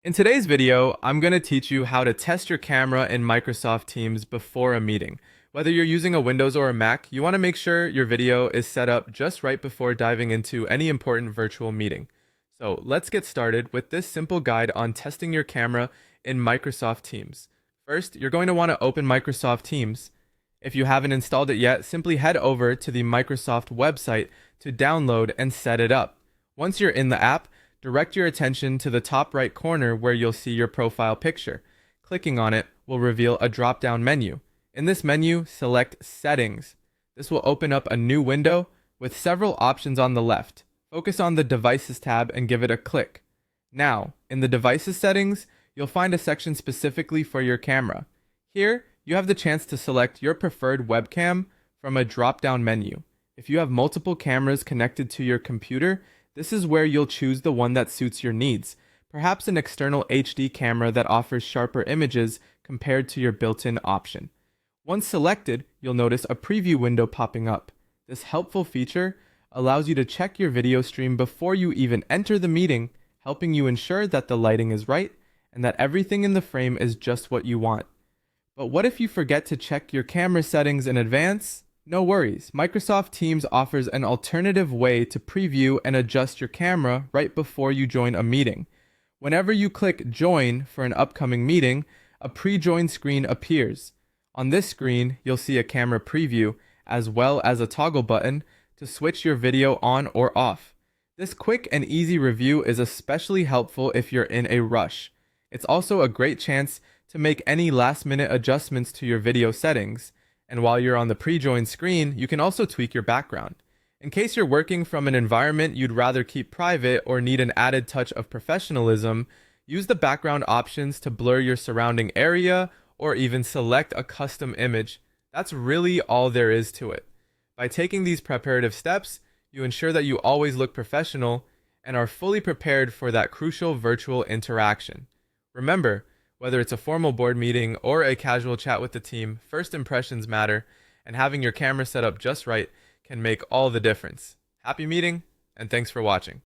In today's video, I'm going to teach you how to test your camera in Microsoft Teams before a meeting. Whether you're using a Windows or a Mac, you want to make sure your video is set up just right before diving into any important virtual meeting. So let's get started with this simple guide on testing your camera in Microsoft Teams. First, you're going to want to open Microsoft Teams. If you haven't installed it yet, simply head over to the Microsoft website to download and set it up. Once you're in the app, direct your attention to the top right corner where you'll see your profile picture. Clicking on it will reveal a drop-down menu. In this menu, select Settings. This will open up a new window with several options on the left. Focus on the Devices tab and give it a click. Now, in the Devices settings, you'll find a section specifically for your camera. Here, you have the chance to select your preferred webcam from a drop-down menu. If you have multiple cameras connected to your computer, this is where you'll choose the one that suits your needs, perhaps an external HD camera that offers sharper images compared to your built-in option. Once selected, you'll notice a preview window popping up. This helpful feature allows you to check your video stream before you even enter the meeting, helping you ensure that the lighting is right and that everything in the frame is just what you want. But what if you forget to check your camera settings in advance? No worries, Microsoft Teams offers an alternative way to preview and adjust your camera right before you join a meeting. Whenever you click Join for an upcoming meeting, a pre-join screen appears. On this screen, you'll see a camera preview, as well as a toggle button to switch your video on or off. This quick and easy review is especially helpful if you're in a rush. It's also a great chance to make any last-minute adjustments to your video settings. And while you're on the pre-join screen, you can also tweak your background. In case you're working from an environment you'd rather keep private or need an added touch of professionalism, use the background options to blur your surrounding area or even select a custom image. That's really all there is to it. By taking these preparative steps, you ensure that you always look professional and are fully prepared for that crucial virtual interaction. Remember, whether it's a formal board meeting or a casual chat with the team, first impressions matter, and having your camera set up just right can make all the difference. Happy meeting, and thanks for watching.